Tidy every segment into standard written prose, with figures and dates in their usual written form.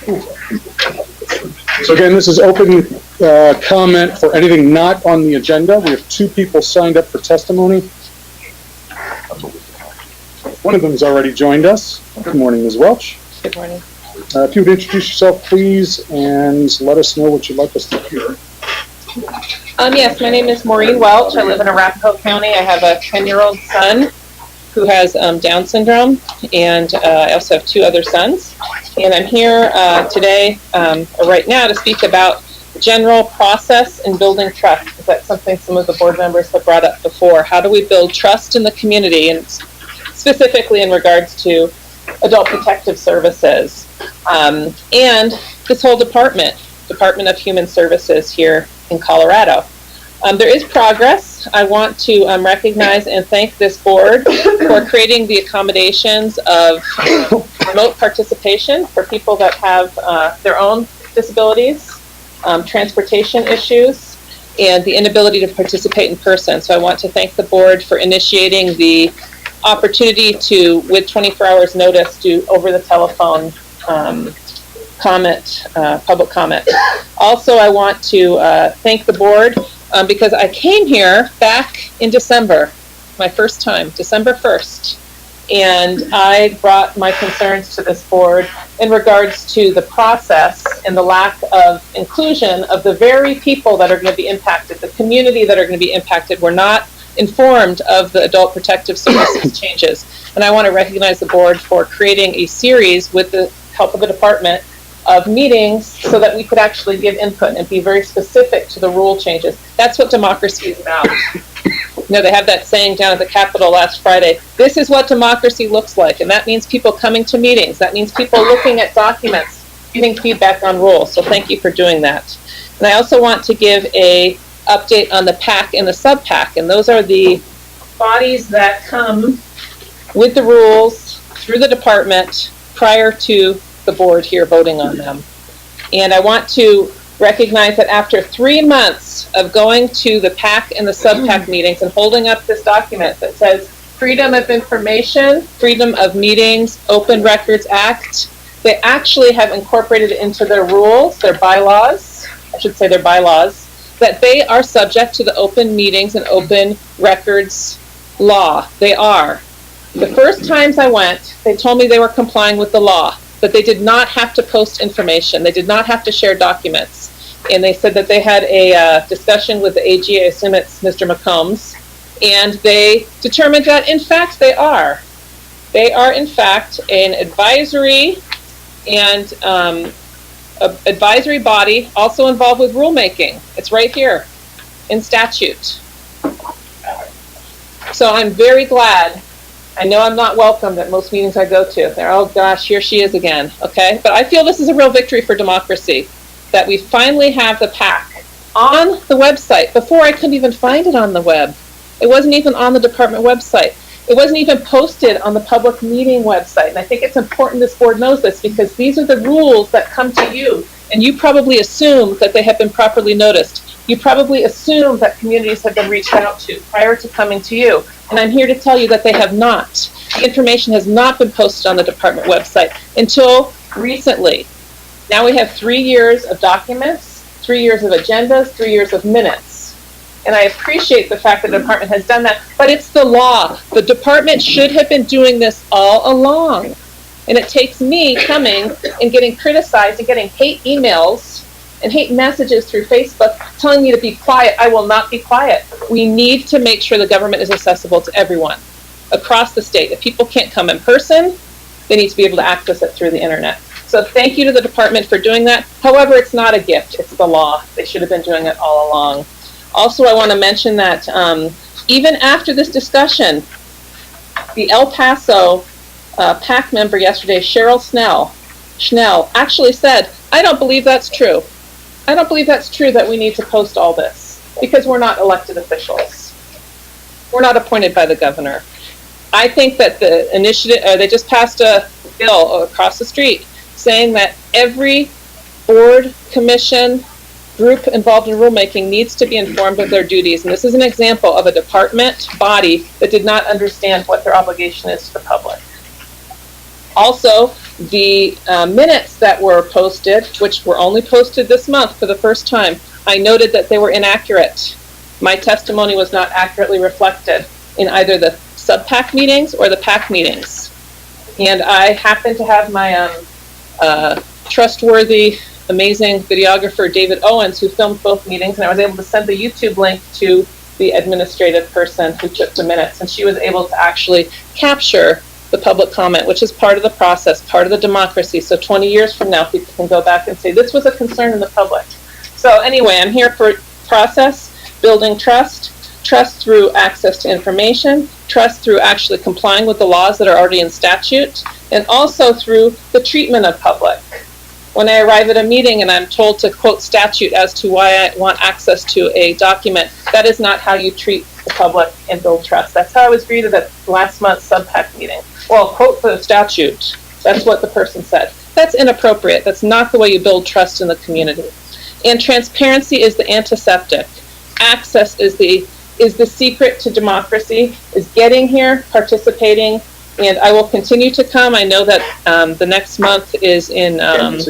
So again, this is open comment for anything not on the agenda. We have 2 people signed up for testimony. One of them has already joined us. Good morning, Ms. Welch. Good morning. If you would introduce yourself, please, and let us know what you'd like us to hear. Yes, my name is Maureen Welch. I live in Arapahoe County. I have a 10-year-old son who has Down syndrome, and I also have 2 other sons. And I'm here today, right now, to speak about general process in building trust. Is that something some of the board members have brought up before? How do we build trust in the community, and specifically in regards to adult protective services and this whole Department of Human Services here in Colorado? There is progress. I want to recognize and thank this board for creating the accommodations of remote participation for people that have their own disabilities, transportation issues, and the inability to participate in person. So I want to thank the board for initiating the opportunity to, with 24 hours notice, do over the telephone public comment. Also, I want to thank the board because I came here back in December, my first time, December 1st, and I brought my concerns to this board in regards to the process and the lack of inclusion of the very people that are going to be impacted, the community that are going to be impacted. We're not informed of the adult protective services changes, and I want to recognize the board for creating a series with the help of the department of meetings so that we could actually give input and be very specific to the rule changes. That's what democracy is about. You know, they have that saying down at the Capitol last Friday, this is what democracy looks like, and that means people coming to meetings. That means people looking at documents, giving feedback on rules. So thank you for doing that. And I also want to give a update on the PAC and the sub-PAC, and those are the bodies that come with the rules through the department prior to the board here voting on them. And I want to recognize that after 3 months of going to the PAC and the sub-PAC meetings and holding up this document that says Freedom of Information, Freedom of Meetings, Open Records Act, they actually have incorporated it into their rules, their bylaws, I should say their bylaws, that they are subject to the open meetings and open records law. They are. The first times I went, they told me they were complying with the law, but they did not have to post information. They did not have to share documents. And they said that they had a discussion with the AG, I assume it's Mr. McCombs, and they determined that, in fact, they are. They are, in fact, an advisory and advisory body also involved with rulemaking. It's right here in statute. So I'm very glad. I know I'm not welcomed at most meetings I go to. They're, oh gosh, here she is again, okay? But I feel this is a real victory for democracy, that we finally have the PAC on the website. Before, I couldn't even find it on the web. It wasn't even on the department website. It wasn't even posted on the public meeting website. And I think it's important this board knows this, because these are the rules that come to you. And you probably assume that they have been properly noticed. You probably assume that communities have been reached out to prior to coming to you. And I'm here to tell you that they have not. The information has not been posted on the department website until recently. Now we have 3 years of documents, 3 years of agendas, 3 years of minutes. And I appreciate the fact that the department has done that, but it's the law. The department should have been doing this all along. And it takes me coming and getting criticized and getting hate emails and hate messages through Facebook telling me to be quiet. I will not be quiet. We need to make sure the government is accessible to everyone across the state. If people can't come in person, they need to be able to access it through the internet. So thank you to the department for doing that. However, it's not a gift, it's the law. They should have been doing it all along. Also, I want to mention that even after this discussion, the El Paso PAC member yesterday, Cheryl Schnell, actually said, I don't believe that's true. I don't believe that's true that we need to post all this, because we're not elected officials. We're not appointed by the governor. I think that the initiative, they just passed a bill across the street saying that every board, commission, group involved in rulemaking needs to be informed of their duties. And this is an example of a department body that did not understand what their obligation is to the public. Also, The minutes that were posted, which were only posted this month for the first time, I noted that they were inaccurate. My testimony was not accurately reflected in either the sub-PAC meetings or the PAC meetings. And I happen to have my trustworthy, amazing videographer, David Owens, who filmed both meetings, and I was able to send the YouTube link to the administrative person who took the minutes, and she was able to actually capture the public comment, which is part of the process, part of the democracy. So 20 years from now, people can go back and say, this was a concern in the public. So anyway, I'm here for process, building trust, trust through access to information, trust through actually complying with the laws that are already in statute, and also through the treatment of public. When I arrive at a meeting and I'm told to quote statute as to why I want access to a document, that is not how you treat the public and build trust. That's how I was greeted at last month's sub-PAC meeting. Well, quote the statute. That's what the person said. That's inappropriate. That's not the way you build trust in the community. And transparency is the antiseptic. Access is the secret to democracy, is getting here, participating, and I will continue to come. I know that the next month is in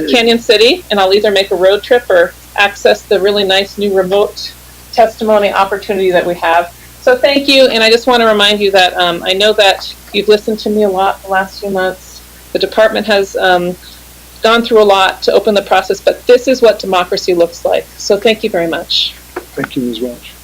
Canyon City, and I'll either make a road trip or access the really nice new remote testimony opportunity that we have. So thank you, and I just want to remind you that I know that you've listened to me a lot the last few months. The department has gone through a lot to open the process, but this is what democracy looks like. So thank you very much. Thank you, Ms. Welch.